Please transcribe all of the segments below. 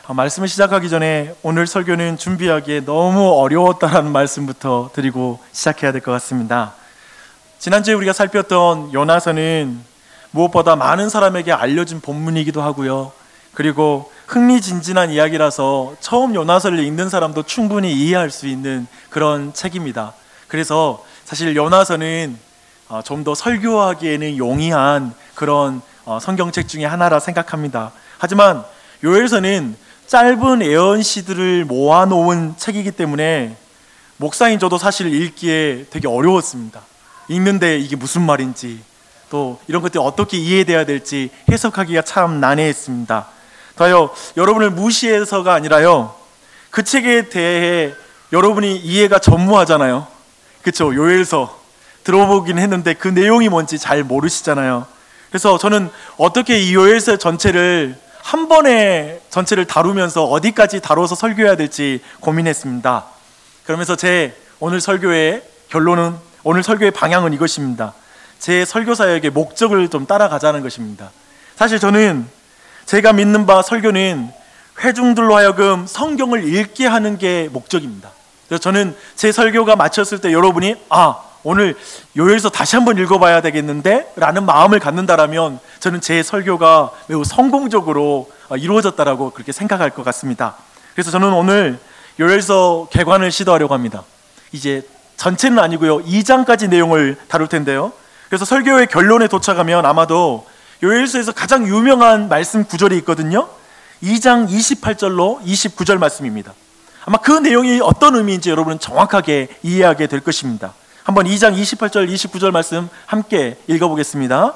말씀을 시작하기 전에 오늘 설교는 준비하기에 너무 어려웠다라는 말씀부터 드리고 시작해야 될 것 같습니다. 지난주에 우리가 살폈던 요나서는 무엇보다 많은 사람에게 알려진 본문이기도 하고요. 그리고 흥미진진한 이야기라서 처음 요나서를 읽는 사람도 충분히 이해할 수 있는 그런 책입니다. 그래서 사실 요나서는 좀 더 설교하기에는 용이한 그런 성경책 중에 하나라 생각합니다. 하지만 요엘서는 짧은 예언시들을 모아놓은 책이기 때문에 목사인 저도 사실 읽기에 되게 어려웠습니다. 읽는데 이게 무슨 말인지, 또 이런 것들이 어떻게 이해돼야 될지 해석하기가 참 난해했습니다. 더하여 여러분을 무시해서가 아니라요, 그 책에 대해 여러분이 이해가 전무하잖아요. 그렇죠? 요엘서 들어보긴 했는데 그 내용이 뭔지 잘 모르시잖아요. 그래서 저는 어떻게 이 요엘서 전체를 한 번에 전체를 다루면서 어디까지 다뤄서 설교해야 될지 고민했습니다. 그러면서 제 오늘 설교의 결론은, 오늘 설교의 방향은 이것입니다. 제 설교사역의 목적을 좀 따라가자는 것입니다. 사실 저는 제가 믿는 바 설교는 회중들로 하여금 성경을 읽게 하는 게 목적입니다. 그래서 저는 제 설교가 마쳤을 때 여러분이 오늘 요엘서 다시 한번 읽어봐야 되겠는데? 라는 마음을 갖는다라면 저는 제 설교가 매우 성공적으로 이루어졌다라고 그렇게 생각할 것 같습니다. 그래서 저는 오늘 요엘서 개관을 시도하려고 합니다. 이제 전체는 아니고요, 2장까지 내용을 다룰 텐데요. 그래서 설교의 결론에 도착하면 아마도 요엘서에서 가장 유명한 말씀 구절이 있거든요. 2장 28절로 29절 말씀입니다. 아마 그 내용이 어떤 의미인지 여러분은 정확하게 이해하게 될 것입니다. 한번 2장 28절 29절 말씀 함께 읽어보겠습니다.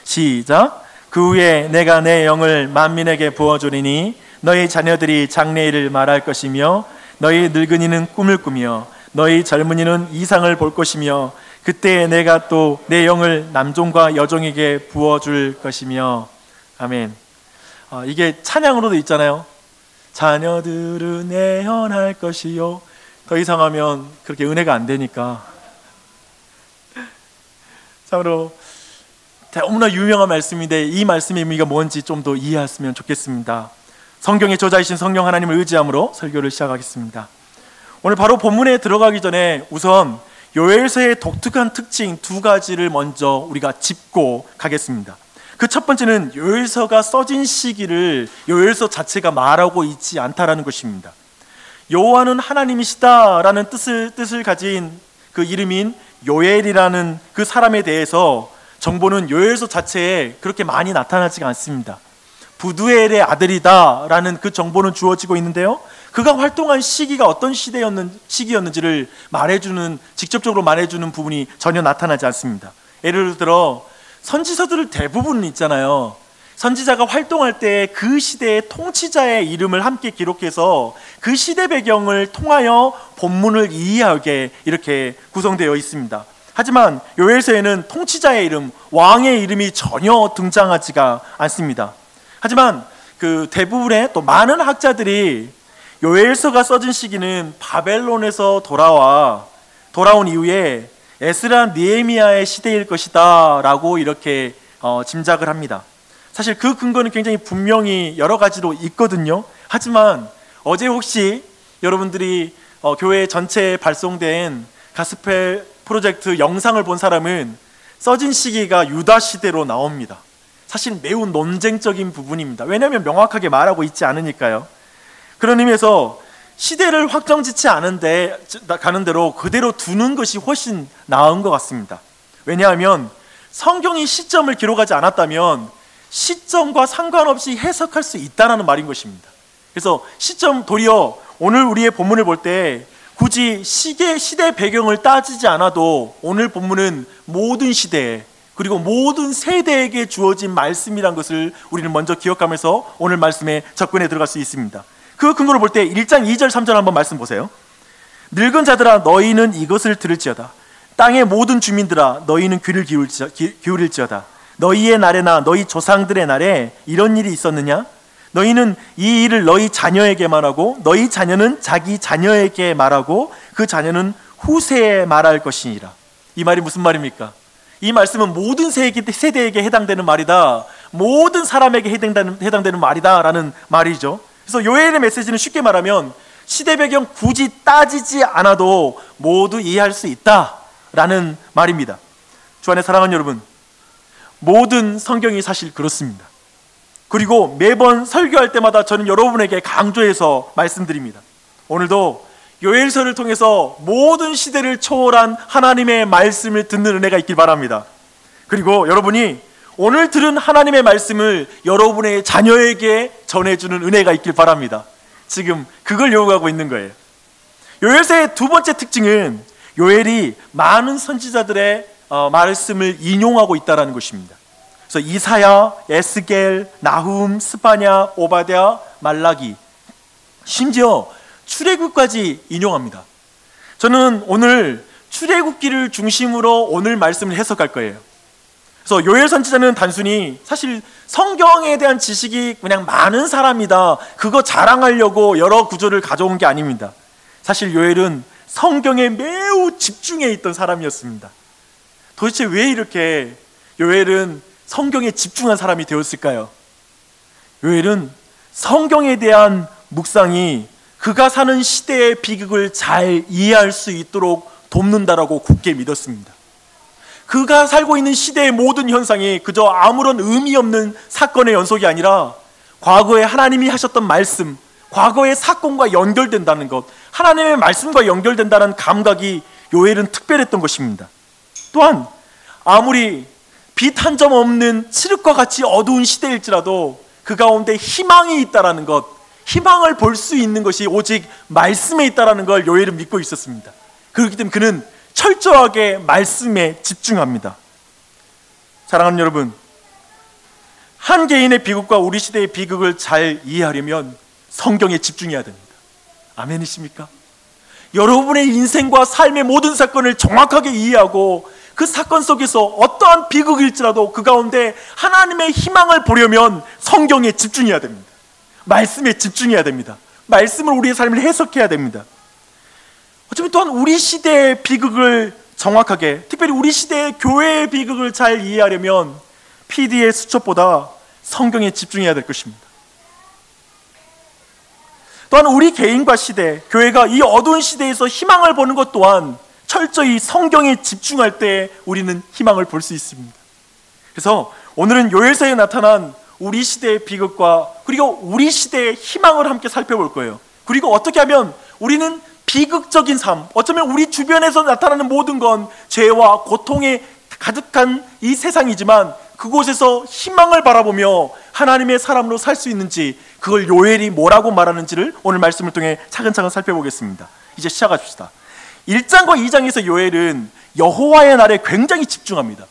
시작. 그 후에 내가 내 영을 만민에게 부어주리니 너희 자녀들이 장래일을 말할 것이며 너희 늙은이는 꿈을 꾸며 너희 젊은이는 이상을 볼 것이며 그때 내가 또 내 영을 남종과 여종에게 부어줄 것이며. 아멘. 이게 찬양으로도 있잖아요. 자녀들은 애언할 것이요. 더 이상 하면 그렇게 은혜가 안 되니까. 참으로 너무나 유명한 말씀인데 이 말씀의 의미가 뭔지 좀 더 이해했으면 좋겠습니다. 성경의 저자이신 성령 하나님을 의지함으로 설교를 시작하겠습니다. 오늘 바로 본문에 들어가기 전에 우선 요엘서의 독특한 특징 두 가지를 먼저 우리가 짚고 가겠습니다. 그 첫 번째는 요엘서가 써진 시기를 요엘서 자체가 말하고 있지 않다라는 것입니다. 여호와는 하나님이시다라는 뜻을 가진 그 이름인 요엘이라는 그 사람에 대해서 정보는 요엘서 자체에 그렇게 많이 나타나지가 않습니다. 부두엘의 아들이다라는 그 정보는 주어지고 있는데요, 그가 활동한 시기가 어떤 시기였는지를 직접적으로 말해주는 부분이 전혀 나타나지 않습니다. 예를 들어 선지서들 대부분 있잖아요. 선지자가 활동할 때 그 시대의 통치자의 이름을 함께 기록해서 그 시대 배경을 통하여 본문을 이해하게 이렇게 구성되어 있습니다. 하지만 요엘서에는 통치자의 이름, 왕의 이름이 전혀 등장하지가 않습니다. 하지만 그 대부분의 또 많은 학자들이 요엘서가 써진 시기는 바벨론에서 돌아온 이후에 에스라 느헤미야의 시대일 것이다 라고 이렇게 짐작을 합니다. 사실 그 근거는 굉장히 분명히 여러 가지로 있거든요. 하지만 어제 혹시 여러분들이 교회 전체에 발송된 가스펠 프로젝트 영상을 본 사람은 써진 시기가 유다 시대로 나옵니다. 사실 매우 논쟁적인 부분입니다. 왜냐하면 명확하게 말하고 있지 않으니까요. 그런 의미에서 시대를 확정짓지 않은데 가는 대로 그대로 두는 것이 훨씬 나은 것 같습니다. 왜냐하면 성경이 시점을 기록하지 않았다면 시점과 상관없이 해석할 수 있다는 말인 것입니다. 그래서 시점, 도리어 오늘 우리의 본문을 볼 때 굳이 시대 배경을 따지지 않아도 오늘 본문은 모든 시대에, 그리고 모든 세대에게 주어진 말씀이란 것을 우리는 먼저 기억하면서 오늘 말씀에 접근해 들어갈 수 있습니다. 그 근거를 볼 때 1장 2절 3절 한번 말씀 보세요. 늙은 자들아 너희는 이것을 들을지어다. 땅의 모든 주민들아 너희는 귀를 기울일지어다. 너희의 날에나 너희 조상들의 날에 이런 일이 있었느냐? 너희는 이 일을 너희 자녀에게 말하고 너희 자녀는 자기 자녀에게 말하고 그 자녀는 후세에 말할 것이니라. 이 말이 무슨 말입니까? 이 말씀은 모든 세대에게 해당되는 말이다, 모든 사람에게 해당되는 말이다 라는 말이죠. 그래서 요엘의 메시지는 쉽게 말하면 시대 배경 굳이 따지지 않아도 모두 이해할 수 있다라는 말입니다. 주 안에 사랑하는 여러분, 모든 성경이 사실 그렇습니다. 그리고 매번 설교할 때마다 저는 여러분에게 강조해서 말씀드립니다. 오늘도 요엘서를 통해서 모든 시대를 초월한 하나님의 말씀을 듣는 은혜가 있길 바랍니다. 그리고 여러분이 오늘 들은 하나님의 말씀을 여러분의 자녀에게 전해주는 은혜가 있길 바랍니다. 지금 그걸 요구하고 있는 거예요. 요엘서의 두 번째 특징은 요엘이 많은 선지자들의 말씀을 인용하고 있다는 것입니다. 그래서 이사야, 에스겔, 나훔, 스바냐, 오바댜, 말라기, 심지어 출애굽까지 인용합니다. 저는 오늘 출애굽기를 중심으로 오늘 말씀을 해석할 거예요. 그래서 요엘 선지자는 단순히 사실 성경에 대한 지식이 그냥 많은 사람이다, 그거 자랑하려고 여러 구절을 가져온 게 아닙니다. 사실 요엘은 성경에 매우 집중해 있던 사람이었습니다. 도대체 왜 이렇게 요엘은 성경에 집중한 사람이 되었을까요? 요엘은 성경에 대한 묵상이 그가 사는 시대의 비극을 잘 이해할 수 있도록 돕는다라고 굳게 믿었습니다. 그가 살고 있는 시대의 모든 현상이 그저 아무런 의미 없는 사건의 연속이 아니라 과거에 하나님이 하셨던 말씀, 과거의 사건과 연결된다는 것, 하나님의 말씀과 연결된다는 감각이 요엘은 특별했던 것입니다. 또한 아무리 빛 한 점 없는 칠흑과 같이 어두운 시대일지라도 그 가운데 희망이 있다라는 것, 희망을 볼 수 있는 것이 오직 말씀에 있다라는 걸 요엘은 믿고 있었습니다. 그렇기 때문에 그는 철저하게 말씀에 집중합니다. 사랑하는 여러분, 한 개인의 비극과 우리 시대의 비극을 잘 이해하려면 성경에 집중해야 됩니다. 아멘이십니까? 여러분의 인생과 삶의 모든 사건을 정확하게 이해하고 그 사건 속에서 어떠한 비극일지라도 그 가운데 하나님의 희망을 보려면 성경에 집중해야 됩니다. 말씀에 집중해야 됩니다. 말씀을 우리의 삶을 해석해야 됩니다. 어쩌면 또한 우리 시대의 비극을 정확하게, 특별히 우리 시대의 교회의 비극을 잘 이해하려면 PD의 수첩보다 성경에 집중해야 될 것입니다. 또한 우리 개인과 시대, 교회가 이 어두운 시대에서 희망을 보는 것 또한 철저히 성경에 집중할 때 우리는 희망을 볼 수 있습니다. 그래서 오늘은 요엘서에 나타난 우리 시대의 비극과 그리고 우리 시대의 희망을 함께 살펴볼 거예요. 그리고 어떻게 하면 우리는 비극적인 삶, 어쩌면 우리 주변에서 나타나는 모든 건 죄와 고통에 가득한 이 세상이지만 그곳에서 희망을 바라보며 하나님의 사람으로 살 수 있는지, 그걸 요엘이 뭐라고 말하는지를 오늘 말씀을 통해 차근차근 살펴보겠습니다. 이제 시작합시다. 1장과 2장에서 요엘은 여호와의 날에 굉장히 집중합니다.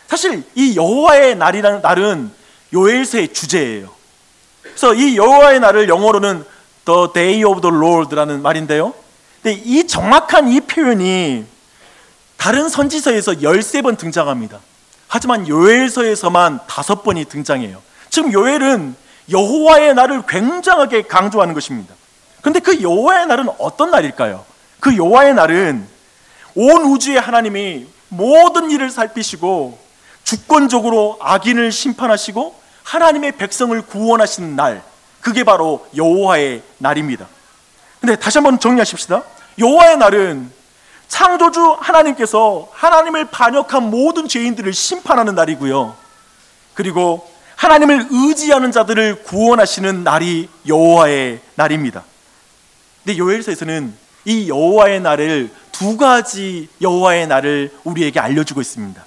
사실 이 여호와의 날이라는 날은 요엘서의 주제예요. 그래서 이 여호와의 날을 영어로는 The Day of the Lord라는 말인데요, 근데 이 정확한 이 표현이 다른 선지서에서 13번 등장합니다. 하지만 요엘서에서만 5번이 등장해요. 지금 요엘은 여호와의 날을 굉장하게 강조하는 것입니다. 그런데 그 여호와의 날은 어떤 날일까요? 그 여호와의 날은 온 우주의 하나님이 모든 일을 살피시고 주권적으로 악인을 심판하시고 하나님의 백성을 구원하시는 날, 그게 바로 여호와의 날입니다. 근데 다시 한번 정리하십시다. 여호와의 날은 창조주 하나님께서 하나님을 반역한 모든 죄인들을 심판하는 날이고요, 그리고 하나님을 의지하는 자들을 구원하시는 날이 여호와의 날입니다. 근데 요엘서에서는 이 여호와의 날을 두 가지 여호와의 날을 우리에게 알려주고 있습니다.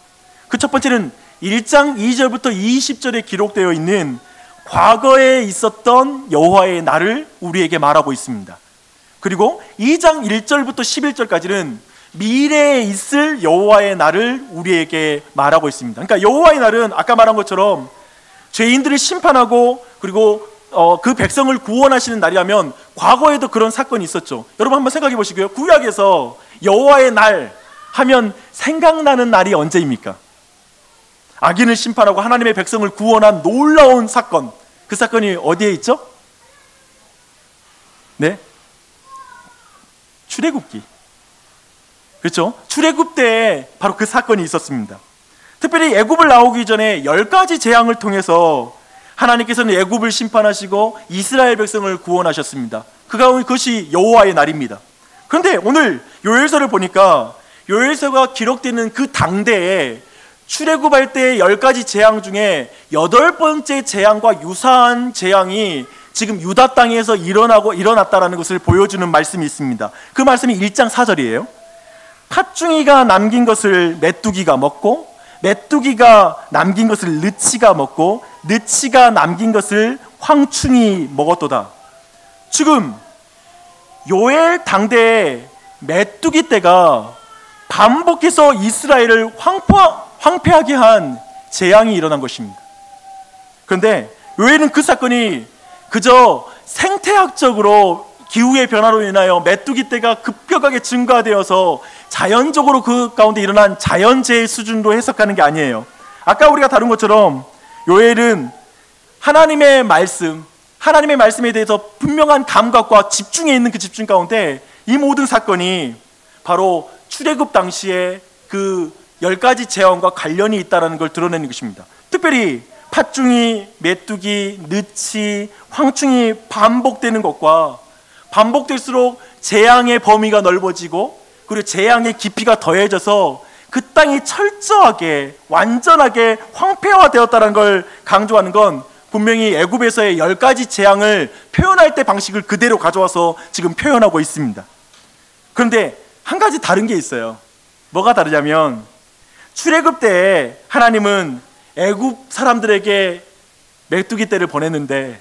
그 첫 번째는 1장 2절부터 20절에 기록되어 있는 과거에 있었던 여호와의 날을 우리에게 말하고 있습니다. 그리고 2장 1절부터 11절까지는 미래에 있을 여호와의 날을 우리에게 말하고 있습니다. 그러니까 여호와의 날은 아까 말한 것처럼 죄인들을 심판하고 그리고 그 백성을 구원하시는 날이라면 과거에도 그런 사건이 있었죠. 여러분 한번 생각해 보시고요. 구약에서 여호와의 날 하면 생각나는 날이 언제입니까? 악인을 심판하고 하나님의 백성을 구원한 놀라운 사건, 그 사건이 어디에 있죠? 네? 출애굽기. 그렇죠? 출애굽 때에 바로 그 사건이 있었습니다. 특별히 애굽을 나오기 전에 10가지 재앙을 통해서 하나님께서는 애굽을 심판하시고 이스라엘 백성을 구원하셨습니다. 그것이 여호와의 날입니다. 그런데 오늘 요엘서를 보니까 요엘서가 기록되는 그 당대에 출애굽할 때의 10가지 재앙 중에 8번째 재앙과 유사한 재앙이 지금 유다 땅에서 일어났다라는 것을 보여주는 말씀이 있습니다. 그 말씀이 1장 4절이에요. 팥중이가 남긴 것을 메뚜기가 먹고, 메뚜기가 남긴 것을 느치가 먹고, 느치가 남긴 것을 황충이 먹었도다. 지금 요엘 당대에 메뚜기 떼가 반복해서 이스라엘을 황폐하게 한 재앙이 일어난 것입니다. 그런데 요엘은 그 사건이 그저 생태학적으로 기후의 변화로 인하여 메뚜기 떼가 급격하게 증가되어서 자연적으로 그 가운데 일어난 자연재해 수준으로 해석하는 게 아니에요. 아까 우리가 다룬 것처럼 요엘은 하나님의 말씀에 대해서 분명한 감각과 집중해 있는 그 집중 가운데 이 모든 사건이 바로 출애굽 당시에 그 10가지 재앙과 관련이 있다는 걸 드러내는 것입니다. 특별히 팥중이, 메뚜기, 느치, 황충이 반복되는 것과 반복될수록 재앙의 범위가 넓어지고 그리고 재앙의 깊이가 더해져서 그 땅이 철저하게 완전하게 황폐화되었다는 걸 강조하는 건 분명히 애굽에서의 10가지 재앙을 표현할 때 방식을 그대로 가져와서 지금 표현하고 있습니다. 그런데 한 가지 다른 게 있어요. 뭐가 다르냐면 출애굽 때 하나님은 애굽 사람들에게 메뚜기 떼를 보냈는데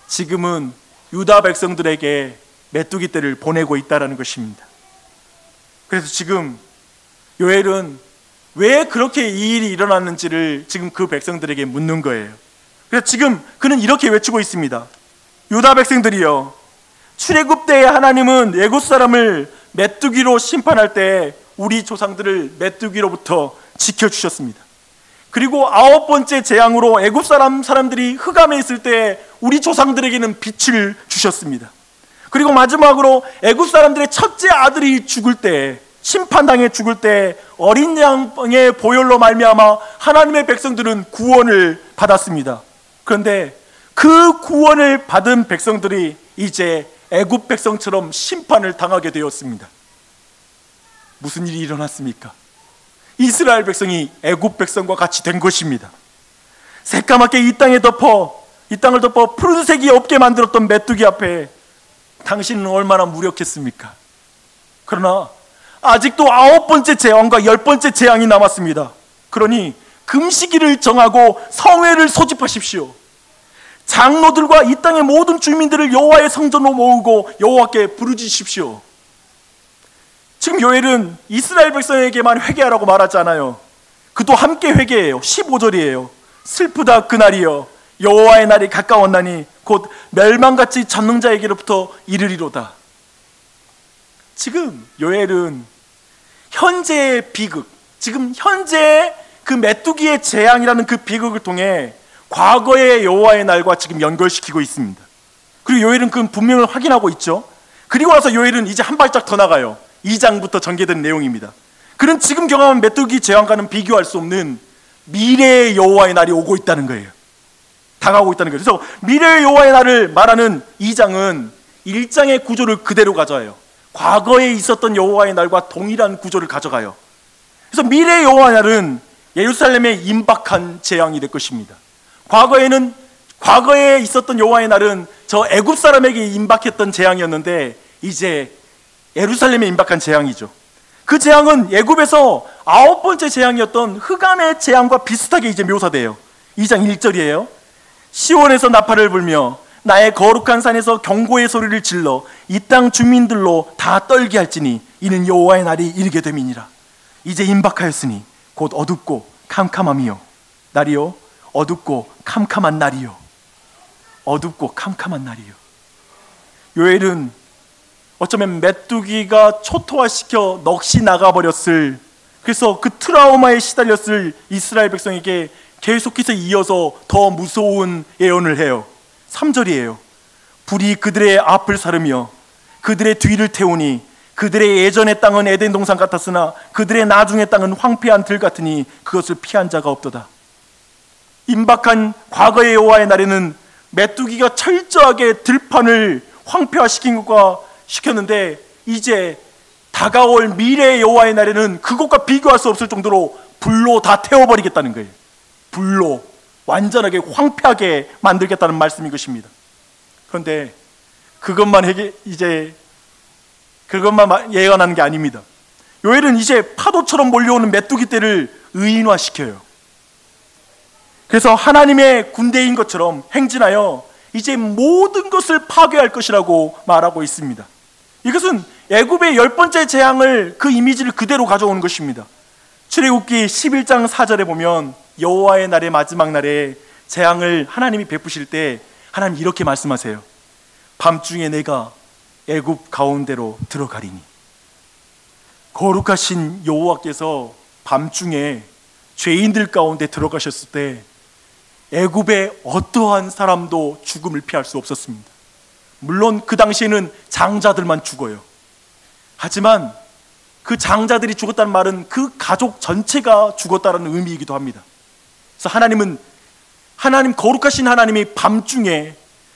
지금은 유다 백성들에게 메뚜기 떼를 보내고 있다는 것입니다. 그래서 지금 요엘은 왜 그렇게 이 일이 일어났는지를 지금 그 백성들에게 묻는 거예요. 그래서 지금 그는 이렇게 외치고 있습니다. 유다 백성들이여, 출애굽 때에 하나님은 애굽 사람을 메뚜기로 심판할 때 우리 조상들을 메뚜기로부터 지켜주셨습니다. 그리고 9번째 재앙으로 애굽 사람들이 흑암에 있을 때 우리 조상들에게는 빛을 주셨습니다. 그리고 마지막으로 애굽 사람들의 첫째 아들이 죽을 때, 심판당해 죽을 때 어린 양의 보혈로 말미암아 하나님의 백성들은 구원을 받았습니다. 그런데 그 구원을 받은 백성들이 이제 애굽 백성처럼 심판을 당하게 되었습니다. 무슨 일이 일어났습니까? 이스라엘 백성이 애굽 백성과 같이 된 것입니다. 새까맣게 이 땅을 덮어 푸른색이 없게 만들었던 메뚜기 앞에 당신은 얼마나 무력했습니까? 그러나 아직도 9번째 재앙과 10번째 재앙이 남았습니다. 그러니 금식일을 정하고 성회를 소집하십시오. 장로들과 이 땅의 모든 주민들을 여호와의 성전으로 모으고 여호와께 부르짖으십시오. 지금 요엘은 이스라엘 백성에게만 회개하라고 말하지 않아요. 그도 함께 회개해요. 15절이에요. 슬프다 그날이여, 여호와의 날이 가까웠나니 곧 멸망같이 전능자에게로부터 이르리로다. 지금 요엘은 현재의 비극, 지금 현재의 그 메뚜기의 재앙이라는 그 비극을 통해 과거의 여호와의 날과 지금 연결시키고 있습니다. 그리고 요엘은 그 분명을 확인하고 있죠. 그리고 나서 요엘은 이제 한 발짝 더 나가요. 2장부터 전개된 내용입니다. 그는 지금 경험한 메뚜기 재앙과는 비교할 수 없는 미래의 여호와의 날이 오고 있다는 거예요. 다가오고 있다는 거예요. 그래서 미래의 여호와의 날을 말하는 2장은 1장의 구조를 그대로 가져와요. 과거에 있었던 여호와의 날과 동일한 구조를 가져가요. 그래서 미래의 여호와의 날은 예루살렘에 임박한 재앙이 될 것입니다. 과거에 있었던 여호와의 날은 저 애굽 사람에게 임박했던 재앙이었는데 이제 예루살렘에 임박한 재앙이죠. 그 재앙은 애굽에서 9번째 재앙이었던 흑암의 재앙과 비슷하게 이제 묘사돼요. 2장 1절이에요. 시온에서 나팔을 불며 나의 거룩한 산에서 경고의 소리를 질러 이 땅 주민들로 다 떨게 할지니 이는 여호와의 날이 이르게 됨이니라. 이제 임박하였으니 곧 어둡고 캄캄함이요, 날이요 어둡고 캄캄한 날이요, 어둡고 캄캄한 날이요. 요엘은 어쩌면 메뚜기가 초토화시켜 넋이 나가버렸을, 그래서 그 트라우마에 시달렸을 이스라엘 백성에게 계속해서 이어서 더 무서운 예언을 해요. 3절이에요. 불이 그들의 앞을 사르며 그들의 뒤를 태우니 그들의 예전의 땅은 에덴 동산 같았으나 그들의 나중의 땅은 황폐한 들 같으니 그것을 피한 자가 없도다. 임박한 과거의 여호와의 날에는 메뚜기가 철저하게 들판을 황폐화시킨 것과 시켰는데, 이제 다가올 미래의 여호와의 날에는 그것과 비교할 수 없을 정도로 불로 다 태워버리겠다는 거예요. 불로 완전하게 황폐하게 만들겠다는 말씀인 것입니다. 그런데 그것만 예언하는 게 아닙니다. 요엘은 이제 파도처럼 몰려오는 메뚜기 떼를 의인화시켜요. 그래서 하나님의 군대인 것처럼 행진하여 이제 모든 것을 파괴할 것이라고 말하고 있습니다. 이것은 애굽의 10번째 재앙을, 그 이미지를 그대로 가져오는 것입니다. 출애굽기 11장 4절에 보면 여호와의 날의 마지막 날에 재앙을 하나님이 베푸실 때 하나님 이렇게 말씀하세요. 밤중에 내가 애굽 가운데로 들어가리니. 거룩하신 여호와께서 밤중에 죄인들 가운데 들어가셨을 때 애굽의 어떠한 사람도 죽음을 피할 수 없었습니다. 물론 그 당시에는 장자들만 죽어요. 하지만 그 장자들이 죽었다는 말은 그 가족 전체가 죽었다는 의미이기도 합니다. 그래서 하나님 거룩하신 하나님이 밤중에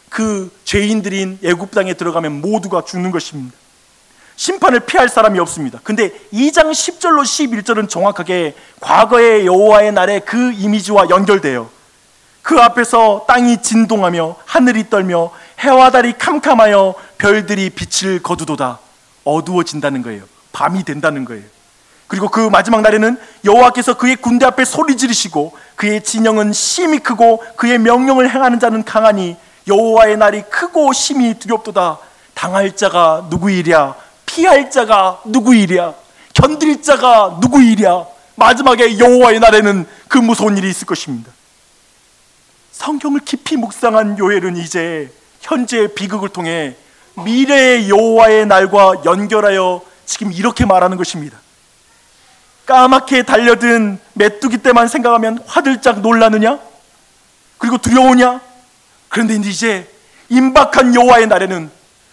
그 죄인들인 애굽 땅에 들어가면 모두가 죽는 것입니다. 심판을 피할 사람이 없습니다. 근데 2장 10절로 11절은 정확하게 과거의 여호와의 날의 그 이미지와 연결돼요. 그 앞에서 땅이 진동하며 하늘이 떨며 해와 달이 캄캄하여 별들이 빛을 거두도다. 어두워진다는 거예요. 밤이 된다는 거예요. 그리고 그 마지막 날에는 여호와께서 그의 군대 앞에 소리 지르시고 그의 진영은 심히 크고 그의 명령을 행하는 자는 강하니 여호와의 날이 크고 심히 두렵도다. 당할 자가 누구이랴? 피할 자가 누구이랴? 견딜 자가 누구이랴? 마지막에 여호와의 날에는 그 무서운 일이 있을 것입니다. 성경을 깊이 묵상한 요엘은 이제 현재의 비극을 통해 미래의 여호와의 날과 연결하여 지금 이렇게 말하는 것입니다. 까맣게 달려든 메뚜기 떼만 생각하면 화들짝 놀라느냐? 그리고 두려우냐? 그런데 이제 임박한 여호와의 날에는,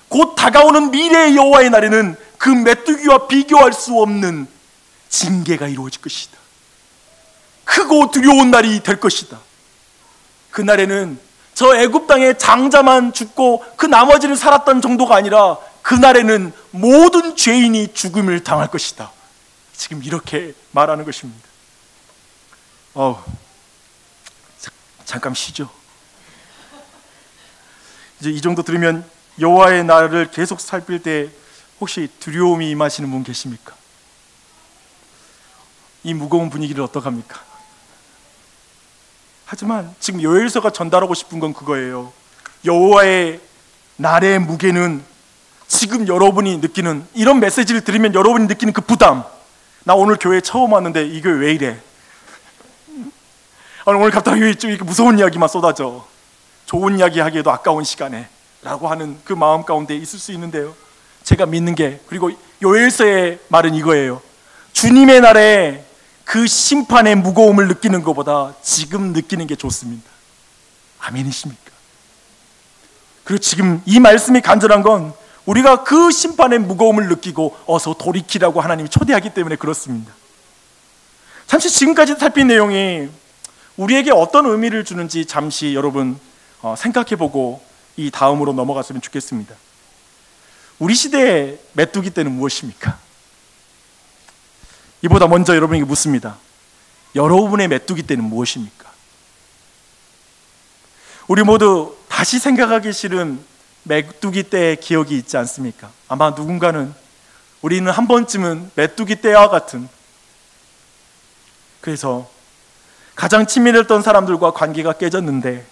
곧 다가오는 미래의 여호와의 날에는 그 메뚜기와 비교할 수 없는 징계가 이루어질 것이다. 크고 두려운 날이 될 것이다. 그날에는 저 애굽 땅의 장자만 죽고 그 나머지는 살았던 정도가 아니라 그날에는 모든 죄인이 죽음을 당할 것이다. 지금 이렇게 말하는 것입니다. 잠깐 쉬죠. 이제 이 정도 들으면 여호와의 날을 계속 살필 때 혹시 두려움이 임하시는 분 계십니까? 이 무거운 분위기를 어떡합니까? 하지만 지금 요엘서가 전달하고 싶은 건 그거예요. 여호와의 날의 무게는 지금 여러분이 느끼는, 이런 메시지를 들으면 여러분이 느끼는 그 부담. 나 오늘 교회 처음 왔는데 이 교회 왜 이래? 오늘 갑자기 이렇게 무서운 이야기만 쏟아져. 좋은 이야기 하기에도 아까운 시간에 라고 하는 그 마음 가운데 있을 수 있는데요, 제가 믿는 게, 그리고 요엘서의 말은 이거예요. 주님의 날에 그 심판의 무거움을 느끼는 것보다 지금 느끼는 게 좋습니다. 아멘이십니까? 그리고 지금 이 말씀이 간절한 건 우리가 그 심판의 무거움을 느끼고 어서 돌이키라고 하나님이 초대하기 때문에 그렇습니다. 잠시 지금까지 살핀 내용이 우리에게 어떤 의미를 주는지 잠시 여러분 생각해보고 이 다음으로 넘어갔으면 좋겠습니다. 우리 시대의 메뚜기 떼는 무엇입니까? 이보다 먼저 여러분에게 묻습니다. 여러분의 메뚜기 떼는 무엇입니까? 우리 모두 다시 생각하기 싫은 메뚜기 떼의 기억이 있지 않습니까? 아마 누군가는 우리는 한 번쯤은 메뚜기 떼와 같은, 그래서 가장 친밀했던 사람들과 관계가 깨졌는데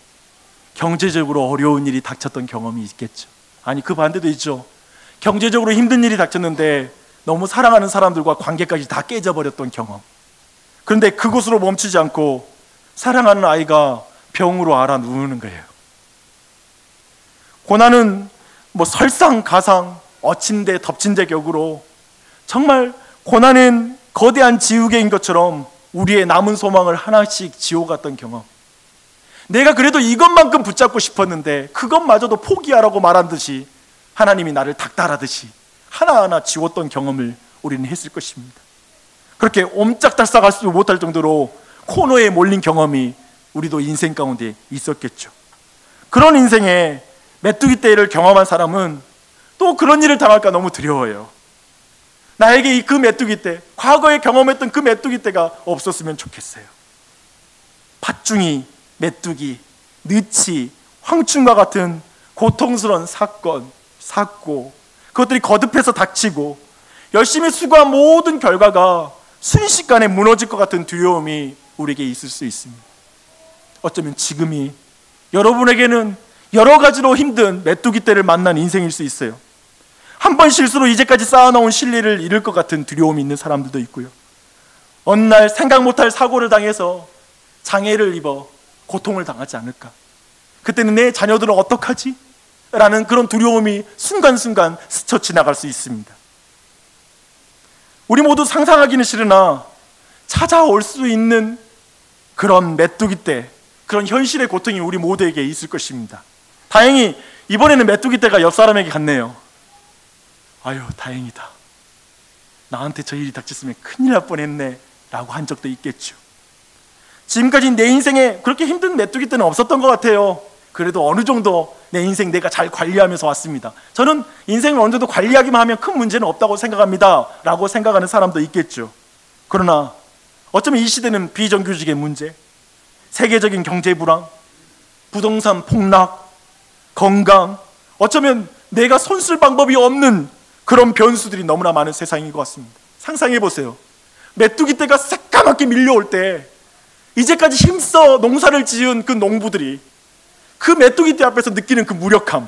경제적으로 어려운 일이 닥쳤던 경험이 있겠죠. 아니, 그 반대도 있죠. 경제적으로 힘든 일이 닥쳤는데 너무 사랑하는 사람들과 관계까지 다 깨져버렸던 경험. 그런데 그곳으로 멈추지 않고 사랑하는 아이가 병으로 앓아 누우는 거예요. 고난은 설상가상, 엎친데 덮친데 격으로 정말 고난은 거대한 지우개인 것처럼 우리의 남은 소망을 하나씩 지워갔던 경험. 내가 그래도 이것만큼 붙잡고 싶었는데 그것마저도 포기하라고 말한 듯이 하나님이 나를 닥달하듯이 하나하나 지웠던 경험을 우리는 했을 것입니다. 그렇게 옴짝달싹할 수 못할 정도로 코너에 몰린 경험이 우리도 인생 가운데 있었겠죠. 그런 인생에 메뚜기 떼를 경험한 사람은 또 그런 일을 당할까 너무 두려워요. 나에게 그 메뚜기 떼, 과거에 경험했던 그 메뚜기 떼가 없었으면 좋겠어요. 팥중이, 메뚜기, 느치, 황충과 같은 고통스러운 사건, 사고, 그것들이 거듭해서 닥치고 열심히 수고한 모든 결과가 순식간에 무너질 것 같은 두려움이 우리에게 있을 수 있습니다. 어쩌면 지금이 여러분에게는 여러 가지로 힘든 메뚜기 떼를 만난 인생일 수 있어요. 한 번 실수로 이제까지 쌓아놓은 신뢰를 잃을 것 같은 두려움이 있는 사람들도 있고요. 어느 날 생각 못할 사고를 당해서 장애를 입어 고통을 당하지 않을까? 그때는 내 자녀들은 어떡하지? 라는 그런 두려움이 순간순간 스쳐 지나갈 수 있습니다. 우리 모두 상상하기는 싫으나 찾아올 수 있는 그런 메뚜기 떼, 그런 현실의 고통이 우리 모두에게 있을 것입니다. 다행히 이번에는 메뚜기 떼가 옆 사람에게 갔네요. 아유, 다행이다. 나한테 저 일이 닥쳤으면 큰일 날 뻔했네 라고 한 적도 있겠죠. 지금까지 내 인생에 그렇게 힘든 메뚜기 떼는 없었던 것 같아요. 그래도 어느 정도 내 인생 내가 잘 관리하면서 왔습니다. 저는 인생을 어느 정도 관리하기만 하면 큰 문제는 없다고 생각합니다 라고 생각하는 사람도 있겠죠. 그러나 어쩌면 이 시대는 비정규직의 문제, 세계적인 경제 불황, 부동산 폭락, 건강, 어쩌면 내가 손쓸 방법이 없는 그런 변수들이 너무나 많은 세상인 것 같습니다. 상상해 보세요. 메뚜기 떼가 새까맣게 밀려올 때 이제까지 힘써 농사를 지은 그 농부들이 그 메뚜기 떼 앞에서 느끼는 그 무력함,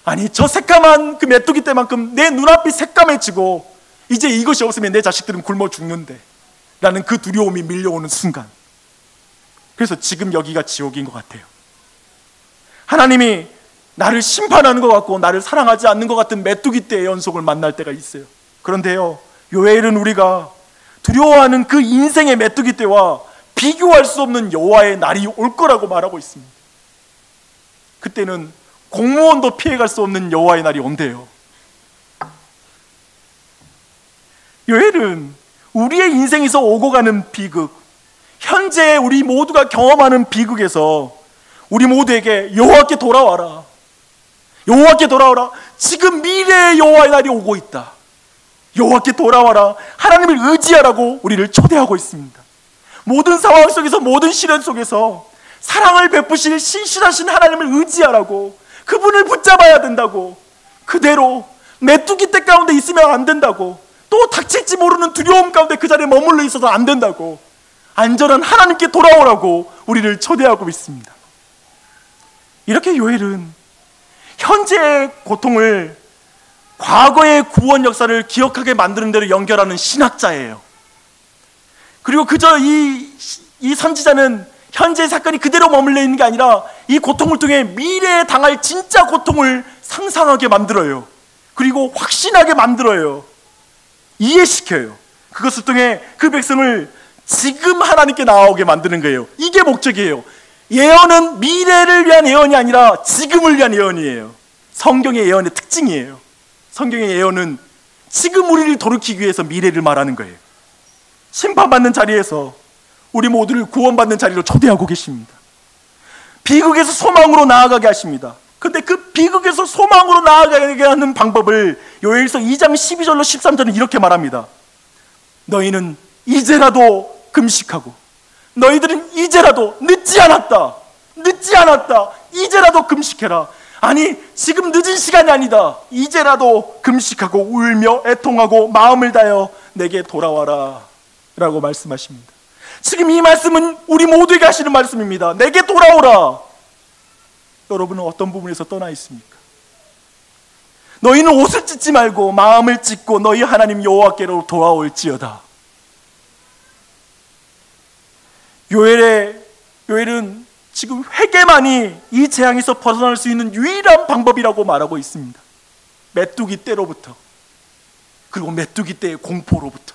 아니 저 새까만 그 메뚜기 떼만큼 내 눈앞이 새까매지고 이제 이것이 없으면 내 자식들은 굶어 죽는데 라는 그 두려움이 밀려오는 순간, 그래서 지금 여기가 지옥인 것 같아요. 하나님이 나를 심판하는 것 같고 나를 사랑하지 않는 것 같은 메뚜기 떼의 연속을 만날 때가 있어요. 그런데요, 요엘은 우리가 두려워하는 그 인생의 메뚜기 떼와 비교할 수 없는 여호와의 날이 올 거라고 말하고 있습니다. 그때는 공무원도 피해갈 수 없는 여호와의 날이 온대요. 요엘은 우리의 인생에서 오고 가는 비극, 현재 우리 모두가 경험하는 비극에서 우리 모두에게 여호와께 돌아와라, 여호와께 돌아와라, 지금 미래의 여호와의 날이 오고 있다, 여호와께 돌아와라, 하나님을 의지하라고 우리를 초대하고 있습니다. 모든 상황 속에서, 모든 시련 속에서 사랑을 베푸실 신실하신 하나님을 의지하라고, 그분을 붙잡아야 된다고, 그대로 메뚜기 떼 가운데 있으면 안 된다고, 또 닥칠지 모르는 두려움 가운데 그 자리에 머물러 있어서 안 된다고, 안전한 하나님께 돌아오라고 우리를 초대하고 있습니다. 이렇게 요엘은 현재의 고통을 과거의 구원 역사를 기억하게 만드는 대로 연결하는 신학자예요. 그리고 그저 이 선지자는 현재의 사건이 그대로 머물러 있는 게 아니라 이 고통을 통해 미래에 당할 진짜 고통을 상상하게 만들어요. 그리고 확신하게 만들어요. 이해시켜요. 그것을 통해 그 백성을 지금 하나님께 나아오게 만드는 거예요. 이게 목적이에요. 예언은 미래를 위한 예언이 아니라 지금을 위한 예언이에요. 성경의 예언의 특징이에요. 성경의 예언은 지금 우리를 돌이키기 위해서 미래를 말하는 거예요. 심판받는 자리에서 우리 모두를 구원받는 자리로 초대하고 계십니다. 비극에서 소망으로 나아가게 하십니다. 근데 그 비극에서 소망으로 나아가게 하는 방법을 요엘서 2장 12절로 13절은 이렇게 말합니다. 너희는 이제라도 금식하고, 너희들은 이제라도, 늦지 않았다, 늦지 않았다, 이제라도 금식해라. 아니 지금 늦은 시간이 아니다. 이제라도 금식하고 울며 애통하고 마음을 다하여 내게 돌아와라 라고 말씀하십니다. 지금 이 말씀은 우리 모두에게 하시는 말씀입니다. 내게 돌아오라. 여러분은 어떤 부분에서 떠나 있습니까? 너희는 옷을 찢지 말고 마음을 찢고 너희 하나님 여호와께로 돌아올지어다. 요엘은 지금 회개만이 이 재앙에서 벗어날 수 있는 유일한 방법이라고 말하고 있습니다. 메뚜기 떼로부터, 그리고 메뚜기 떼의 공포로부터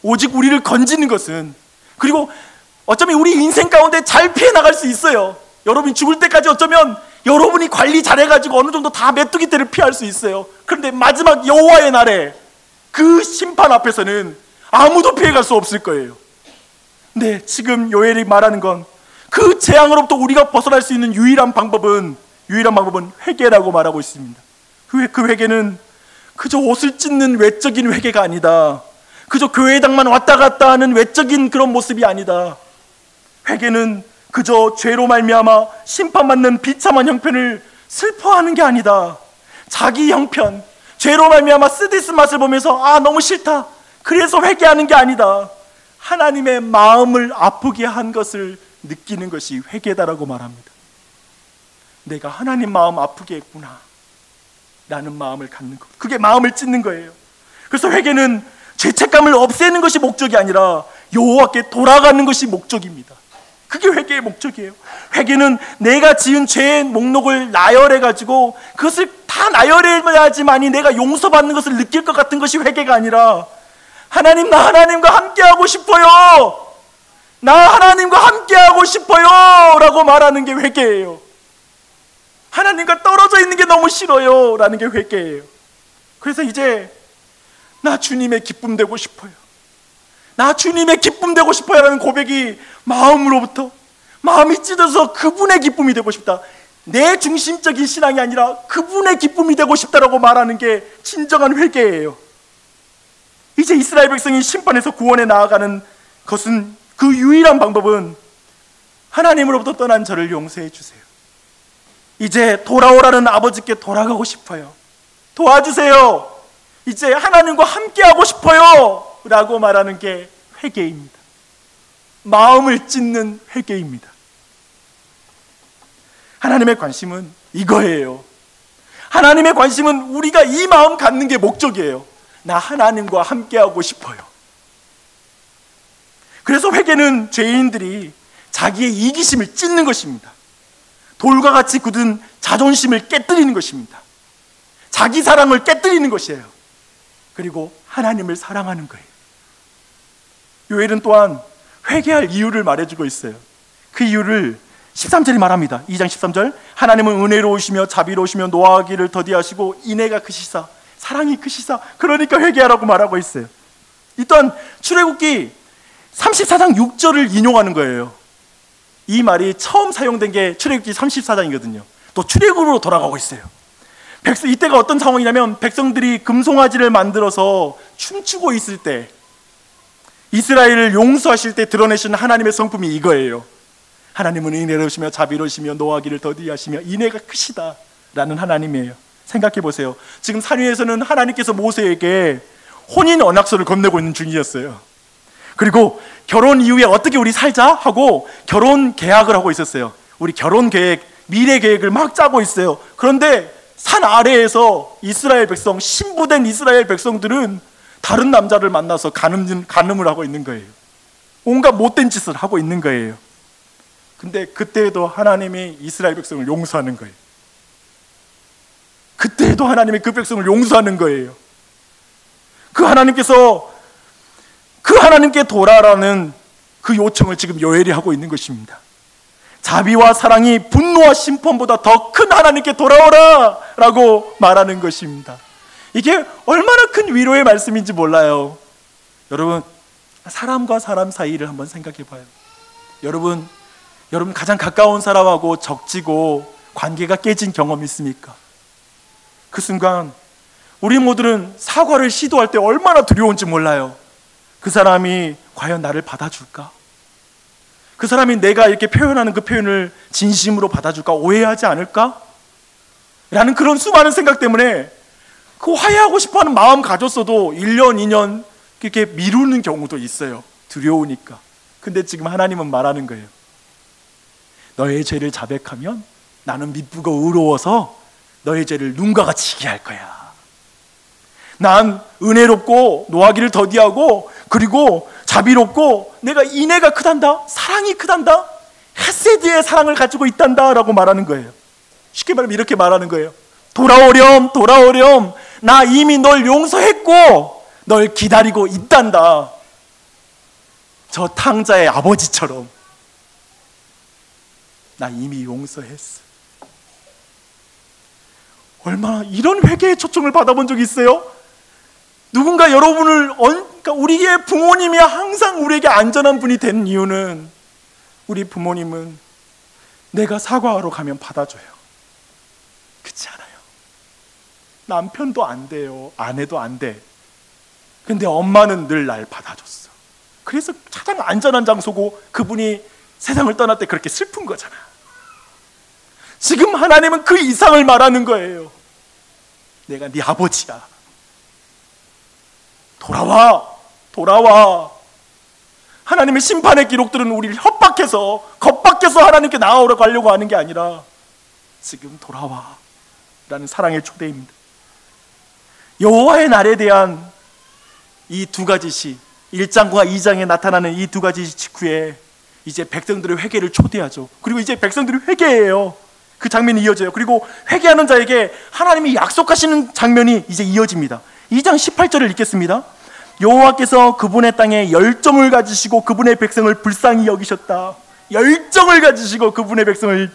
오직 우리를 건지는 것은, 그리고 어쩌면 우리 인생 가운데 잘 피해 나갈 수 있어요. 여러분이 죽을 때까지 어쩌면 여러분이 관리 잘해가지고 어느 정도 다 메뚜기 떼를 피할 수 있어요. 그런데 마지막 여호와의 날에 그 심판 앞에서는 아무도 피해갈 수 없을 거예요. 근데 지금 요엘이 말하는 건 그 재앙으로부터 우리가 벗어날 수 있는 유일한 방법은 회개라고 말하고 있습니다. 그 회개는 그저 옷을 찢는 외적인 회개가 아니다. 그저 교회당만 왔다 갔다 하는 외적인 그런 모습이 아니다. 회개는 그저 죄로 말미암아 심판받는 비참한 형편을 슬퍼하는 게 아니다. 자기 형편, 죄로 말미암아 쓰디쓴 맛을 보면서 너무 싫다, 그래서 회개하는 게 아니다. 하나님의 마음을 아프게 한 것을 느끼는 것이 회개다라고 말합니다. 내가 하나님 마음 아프게 했구나 라는 마음을 갖는 것, 그게 마음을 찢는 거예요. 그래서 회개는 죄책감을 없애는 것이 목적이 아니라 여호와께 돌아가는 것이 목적입니다. 그게 회개의 목적이에요. 회개는 내가 지은 죄의 목록을 나열해가지고 그것을 다 나열해야지만이 내가 용서받는 것을 느낄 것 같은 것이 회개가 아니라, 하나님, 나 하나님과 함께하고 싶어요, 나 하나님과 함께하고 싶어요 라고 말하는 게 회개예요. 하나님과 떨어져 있는 게 너무 싫어요 라는 게 회개예요. 그래서 이제 나 주님의 기쁨 되고 싶어요, 나 주님의 기쁨 되고 싶어요 라는 고백이 마음으로부터, 마음이 찢어서 그분의 기쁨이 되고 싶다, 내 중심적인 신앙이 아니라 그분의 기쁨이 되고 싶다라고 말하는 게 진정한 회개예요. 이제 이스라엘 백성이 심판에서 구원에 나아가는 것은, 그 유일한 방법은 하나님으로부터 떠난 저를 용서해 주세요, 이제 돌아오라는 아버지께 돌아가고 싶어요, 도와주세요, 이제 하나님과 함께하고 싶어요 라고 말하는 게 회개입니다. 마음을 찢는 회개입니다. 하나님의 관심은 이거예요. 하나님의 관심은 우리가 이 마음 갖는 게 목적이에요. 나 하나님과 함께하고 싶어요. 그래서 회개는 죄인들이 자기의 이기심을 찢는 것입니다. 돌과 같이 굳은 자존심을 깨뜨리는 것입니다. 자기 사랑을 깨뜨리는 것이에요. 그리고 하나님을 사랑하는 거예요. 요엘은 또한 회개할 이유를 말해주고 있어요. 그 이유를 13절이 말합니다. 2장 13절, 하나님은 은혜로우시며 자비로우시며 노하기를 더디하시고 인애가 크시사 사랑이 크시사, 그러니까 회개하라고 말하고 있어요. 이 또한 출애굽기 34장 6절을 인용하는 거예요. 이 말이 처음 사용된 게 출애굽기 34장이거든요. 또 출애굽으로 돌아가고 있어요. 이때가 어떤 상황이냐면, 백성들이 금송아지를 만들어서 춤추고 있을 때, 이스라엘을 용서하실 때 드러내시는 하나님의 성품이 이거예요. 하나님은 은혜로우시며 자비로우시며 노하기를 더디하시며 인애가 크시다 라는 하나님이에요. 생각해 보세요. 지금 산 위에서는 하나님께서 모세에게 혼인 언약서를 건네고 있는 중이었어요. 그리고 결혼 이후에 어떻게 우리 살자 하고 결혼 계약을 하고 있었어요. 우리 결혼 계획, 미래 계획을 막 짜고 있어요. 그런데 산 아래에서 이스라엘 백성, 신부된 이스라엘 백성들은 다른 남자를 만나서 간음을 하고 있는 거예요. 온갖 못된 짓을 하고 있는 거예요. 근데 그때에도 하나님이 이스라엘 백성을 용서하는 거예요. 그때에도 하나님이 그 백성을 용서하는 거예요. 그 하나님께서 그 하나님께 돌아라는 그 요청을 지금 요엘이 하고 있는 것입니다. 자비와 사랑이 분노와 심판보다 더 큰 하나님께 돌아오라 라고 말하는 것입니다. 이게 얼마나 큰 위로의 말씀인지 몰라요. 여러분, 사람과 사람 사이를 한번 생각해 봐요. 여러분 가장 가까운 사람하고 적지고 관계가 깨진 경험 있습니까? 그 순간 우리 모두는 사과를 시도할 때 얼마나 두려운지 몰라요. 그 사람이 과연 나를 받아줄까? 그 사람이 내가 이렇게 표현하는 그 표현을 진심으로 받아줄까? 오해하지 않을까? 라는 그런 수많은 생각 때문에 그 화해하고 싶어하는 마음 가졌어도 1년, 2년 이렇게 미루는 경우도 있어요. 두려우니까. 근데 지금 하나님은 말하는 거예요. 너의 죄를 자백하면 나는 미쁘고 의로워서 너의 죄를 눈과 같이 희게 할 거야. 난 은혜롭고 노하기를 더디하고 그리고 자비롭고 내가 인애가 크단다, 사랑이 크단다, 헤세드의 사랑을 가지고 있단다 라고 말하는 거예요. 쉽게 말하면 이렇게 말하는 거예요. 돌아오렴, 나 이미 널 용서했고 널 기다리고 있단다. 저 탕자의 아버지처럼 나 이미 용서했어. 얼마나 이런 회개의 초청을 받아본 적이 있어요? 누군가 여러분을 그러니까 우리의 부모님이 항상 우리에게 안전한 분이 된 이유는, 우리 부모님은 내가 사과하러 가면 받아줘요. 그렇지 않아요? 남편도 안 돼요. 아내도 안 돼. 근데 엄마는 늘 날 받아줬어. 그래서 가장 안전한 장소고, 그분이 세상을 떠날 때 그렇게 슬픈 거잖아. 지금 하나님은 그 이상을 말하는 거예요. 내가 네 아버지야. 돌아와. 하나님의 심판의 기록들은 우리를 협박해서, 겁박해서 하나님께 나아오라고 하려고 하는 게 아니라, 지금 돌아와 라는 사랑의 초대입니다. 여호와의 날에 대한 이 두 가지 시, 1장과 2장에 나타나는 이 두 가지 직후에 이제 백성들의 회개를 초대하죠. 그리고 이제 백성들이 회개해요. 그 장면이 이어져요. 그리고 회개하는 자에게 하나님이 약속하시는 장면이 이제 이어집니다. 2장 18절을 읽겠습니다. 여호와께서 그분의 땅에 열정을 가지시고 그분의 백성을 불쌍히 여기셨다. 열정을 가지시고 그분의 백성을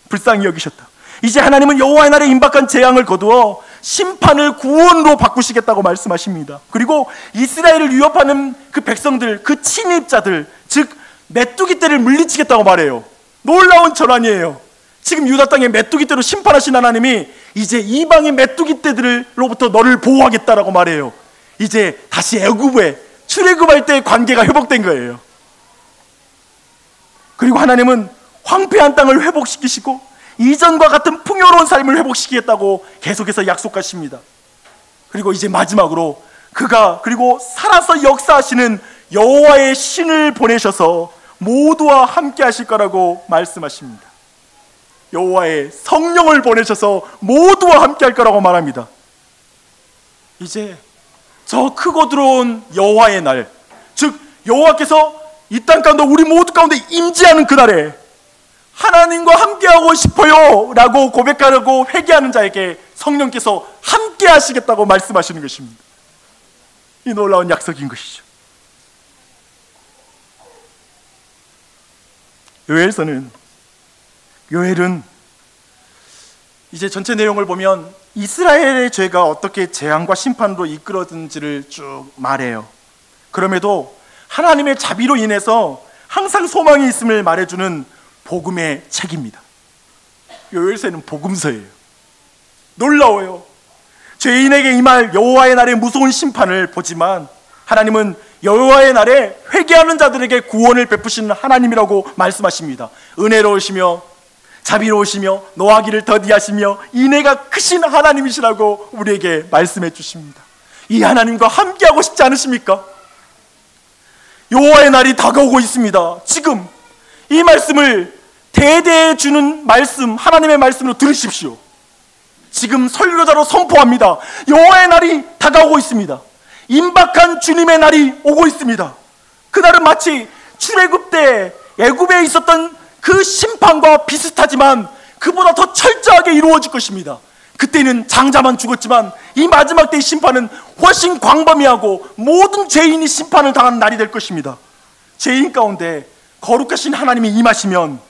불쌍히 여기셨다. 이제 하나님은 여호와의 날에 임박한 재앙을 거두어 심판을 구원으로 바꾸시겠다고 말씀하십니다. 그리고 이스라엘을 위협하는 그 백성들, 그 침입자들, 즉 메뚜기 떼를 물리치겠다고 말해요. 놀라운 전환이에요. 지금 유다 땅에 메뚜기 떼로 심판하신 하나님이 이제 이방의 메뚜기 떼들로부터 너를 보호하겠다라고 말해요. 이제 다시 애굽에 출애굽할 때의 관계가 회복된 거예요. 그리고 하나님은 황폐한 땅을 회복시키시고 이전과 같은 풍요로운 삶을 회복시키겠다고 계속해서 약속하십니다. 그리고 이제 마지막으로 그가 그리고 살아서 역사하시는 여호와의 신을 보내셔서 모두와 함께 하실 거라고 말씀하십니다. 여호와의 성령을 보내셔서 모두와 함께 할 거라고 말합니다. 이제 저 크고 들어온 여호와의 날, 즉 여호와께서 이 땅 가운데 우리 모두 가운데 임재하는 그날에 하나님과 함께하고 싶어요 라고 고백하려고 회개하는 자에게 성령께서 함께 하시겠다고 말씀하시는 것입니다. 이 놀라운 약속인 것이죠. 요엘은 이제 전체 내용을 보면 이스라엘의 죄가 어떻게 재앙과 심판으로 이끌어든지를 쭉 말해요. 그럼에도 하나님의 자비로 인해서 항상 소망이 있음을 말해주는 복음의 책입니다. 요엘서는 복음서예요. 놀라워요. 죄인에게 임할 여호와의 날의 무서운 심판을 보지만 하나님은 여호와의 날에 회개하는 자들에게 구원을 베푸시는 하나님이라고 말씀하십니다. 은혜로우시며 자비로우시며 노하기를 더디하시며 인애가 크신 하나님이시라고 우리에게 말씀해 주십니다. 이 하나님과 함께하고 싶지 않으십니까? 여호와의 날이 다가오고 있습니다. 지금 이 말씀을 대대해 주는 말씀, 하나님의 말씀으로 들으십시오. 지금 설교자로 선포합니다. 여호와의 날이 다가오고 있습니다. 임박한 주님의 날이 오고 있습니다. 그날은 마치 출애굽 때 애굽에 있었던 그 심판과 비슷하지만 그보다 더 철저하게 이루어질 것입니다. 그때는 장자만 죽었지만 이 마지막 때의 심판은 훨씬 광범위하고 모든 죄인이 심판을 당하는 날이 될 것입니다. 죄인 가운데 거룩하신 하나님이 임하시면,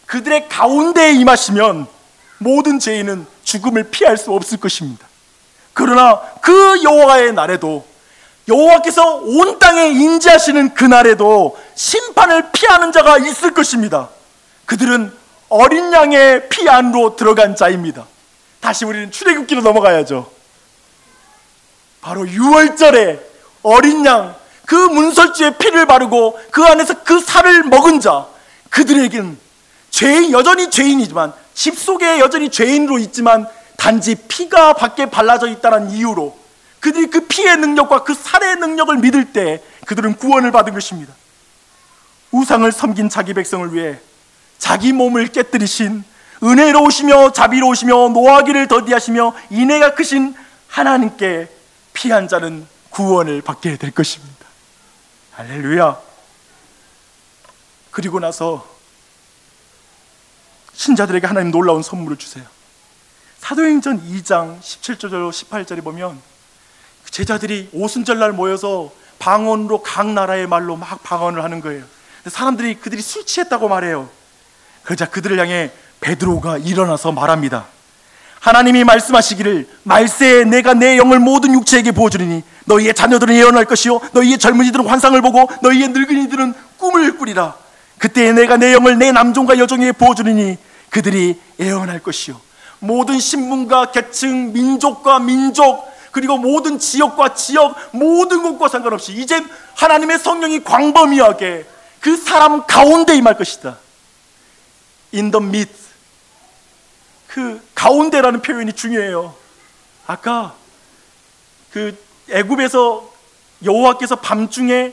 그들의 가운데에 임하시면 모든 죄인은 죽음을 피할 수 없을 것입니다. 그러나 그 여호와의 날에도, 여호와께서 온 땅에 임재하시는 그날에도 심판을 피하는 자가 있을 것입니다. 그들은 어린 양의 피 안으로 들어간 자입니다. 다시 우리는 출애굽기로 넘어가야죠. 바로 6월절에 어린 양, 그 문설주에 피를 바르고 그 안에서 그 살을 먹은 자, 그들에게는 여전히 죄인이지만, 집 속에 여전히 죄인으로 있지만 단지 피가 밖에 발라져 있다는 이유로 그들이 그 피의 능력과 그 살의 능력을 믿을 때 그들은 구원을 받은 것입니다. 우상을 섬긴 자기 백성을 위해 자기 몸을 깨뜨리신 은혜로우시며 자비로우시며 노하기를 더디하시며 인애가 크신 하나님께 피한 자는 구원을 받게 될 것입니다. 할렐루야. 그리고 나서 신자들에게 하나님 놀라운 선물을 주세요. 사도행전 2장 17절 18절에 보면 제자들이 오순절날 모여서 방언으로 각 나라의 말로 막 방언을 하는 거예요. 사람들이 그들이 술 취했다고 말해요. 그러자 그들을 향해 베드로가 일어나서 말합니다. 하나님이 말씀하시기를 말세에 내가 내 영을 모든 육체에게 부어주리니 너희의 자녀들은 예언할 것이요 너희의 젊은이들은 환상을 보고 너희의 늙은이들은 꿈을 꾸리라. 그때에 내가 내 영을 내 남종과 여종에게 부어주리니 그들이 예언할 것이요. 모든 신분과 계층, 민족과 민족, 그리고 모든 지역과 지역, 모든 것과 상관없이 이제 하나님의 성령이 광범위하게 그 사람 가운데 임할 것이다. In the midst. 그 가운데라는 표현이 중요해요. 아까 그 애굽에서 여호와께서 밤중에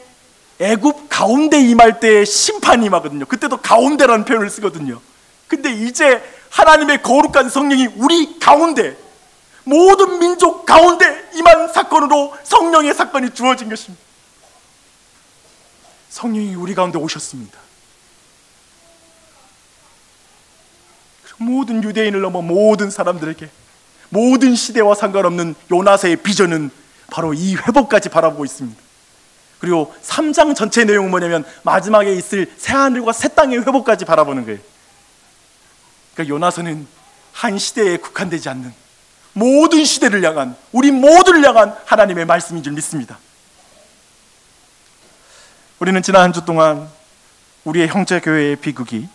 애굽 가운데 임할 때 심판이 임하거든요. 그때도 가운데라는 표현을 쓰거든요. 근데 이제 하나님의 거룩한 성령이 우리 가운데, 모든 민족 가운데 임한 사건으로 성령의 사건이 주어진 것입니다. 성령이 우리 가운데 오셨습니다. 모든 유대인을 넘어 모든 사람들에게, 모든 시대와 상관없는 요나서의 비전은 바로 이 회복까지 바라보고 있습니다. 그리고 3장 전체 내용은 뭐냐면 마지막에 있을 새하늘과 새 땅의 회복까지 바라보는 거예요. 그러니까 요나서는 한 시대에 국한되지 않는 모든 시대를 향한, 우리 모두를 향한 하나님의 말씀인 줄 믿습니다. 우리는 지난 한 주 동안 우리의 형제교회의 비극이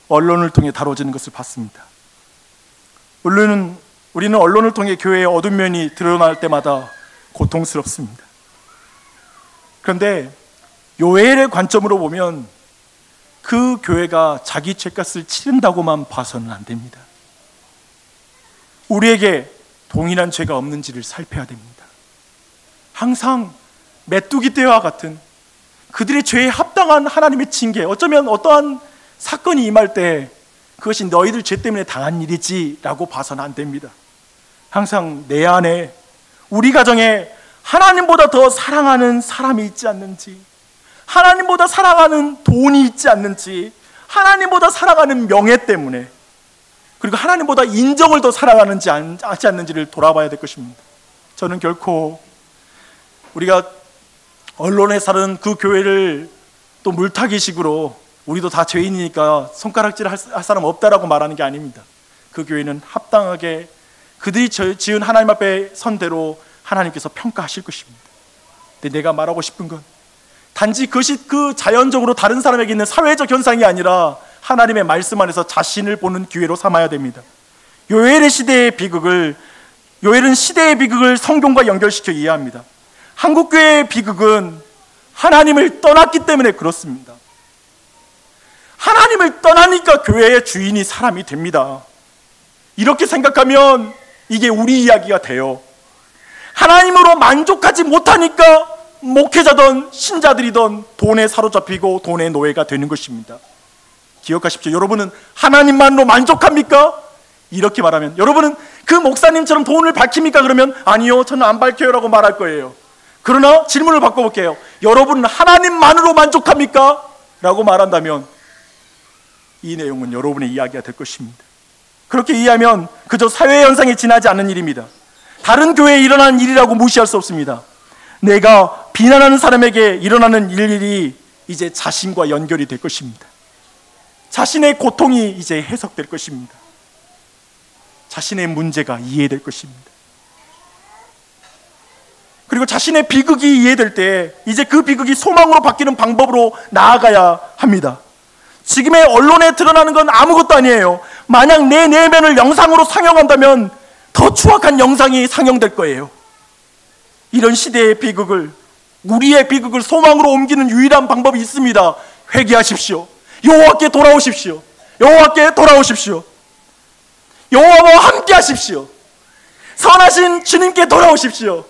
언론을 통해 다뤄지는 것을 봤습니다. 우리는 언론을 통해 교회의 어두운 면이 드러날 때마다 고통스럽습니다. 그런데 요엘의 관점으로 보면 그 교회가 자기 죄값을 치른다고만 봐서는 안 됩니다. 우리에게 동일한 죄가 없는지를 살펴야 됩니다. 항상 메뚜기 떼와 같은 그들의 죄에 합당한 하나님의 징계, 어쩌면 어떠한 사건이 임할 때 그것이 너희들 죄 때문에 당한 일이지 라고 봐서는 안 됩니다. 항상 내 안에, 우리 가정에 하나님보다 더 사랑하는 사람이 있지 않는지, 하나님보다 사랑하는 돈이 있지 않는지, 하나님보다 사랑하는 명예 때문에, 그리고 하나님보다 인정을 더 사랑하는지 하지 않는지를 돌아봐야 될 것입니다. 저는 결코 우리가 언론에 사는 그 교회를 또 물타기식으로 우리도 다 죄인이니까 손가락질 할 사람 없다라고 말하는 게 아닙니다. 그 교회는 합당하게 그들이 지은 하나님 앞에 선 대로 하나님께서 평가하실 것입니다. 근데 내가 말하고 싶은 건 단지 그것이 그 자연적으로 다른 사람에게 있는 사회적 현상이 아니라 하나님의 말씀 안에서 자신을 보는 기회로 삼아야 됩니다. 요엘은 시대의 비극을 성경과 연결시켜 이해합니다. 한국교회의 비극은 하나님을 떠났기 때문에 그렇습니다. 하나님을 떠나니까 교회의 주인이 사람이 됩니다. 이렇게 생각하면 이게 우리 이야기가 돼요. 하나님으로 만족하지 못하니까 목회자든 신자들이든 돈에 사로잡히고 돈의 노예가 되는 것입니다. 기억하십시오. 여러분은 하나님만으로 만족합니까? 이렇게 말하면, 여러분은 그 목사님처럼 돈을 밝힙니까? 그러면 아니요, 저는 안 밝혀요 라고 말할 거예요. 그러나 질문을 바꿔볼게요. 여러분은 하나님만으로 만족합니까? 라고 말한다면 이 내용은 여러분의 이야기가 될 것입니다. 그렇게 이해하면 그저 사회 현상에 지나지 않는 일입니다. 다른 교회에 일어나는 일이라고 무시할 수 없습니다. 내가 비난하는 사람에게 일어나는 일이 이제 자신과 연결이 될 것입니다. 자신의 고통이 이제 해석될 것입니다. 자신의 문제가 이해될 것입니다. 그리고 자신의 비극이 이해될 때 이제 그 비극이 소망으로 바뀌는 방법으로 나아가야 합니다. 지금의 언론에 드러나는 건 아무것도 아니에요. 만약 내 내면을 영상으로 상영한다면 더 추악한 영상이 상영될 거예요. 이런 시대의 비극을, 우리의 비극을 소망으로 옮기는 유일한 방법이 있습니다. 회개하십시오. 여호와께 돌아오십시오. 여호와께 돌아오십시오. 여호와와 함께 하십시오. 선하신 주님께 돌아오십시오.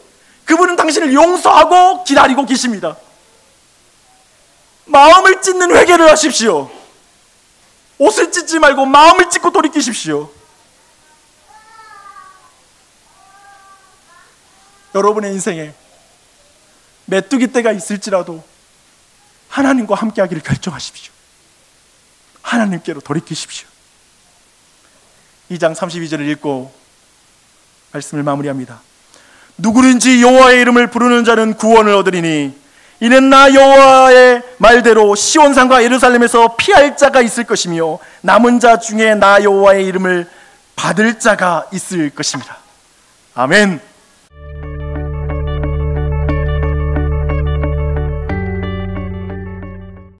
그분은 당신을 용서하고 기다리고 계십니다. 마음을 찢는 회개를 하십시오. 옷을 찢지 말고 마음을 찢고 돌이키십시오. 여러분의 인생에 메뚜기 떼가 있을지라도 하나님과 함께 하기를 결정하십시오. 하나님께로 돌이키십시오. 2장 32절을 읽고 말씀을 마무리합니다. 누구든지 여호와의 이름을 부르는 자는 구원을 얻으리니 이는 나 여호와의 말대로 시온산과 예루살렘에서 피할 자가 있을 것이며 남은 자 중에 나 여호와의 이름을 받을 자가 있을 것입니다. 아멘.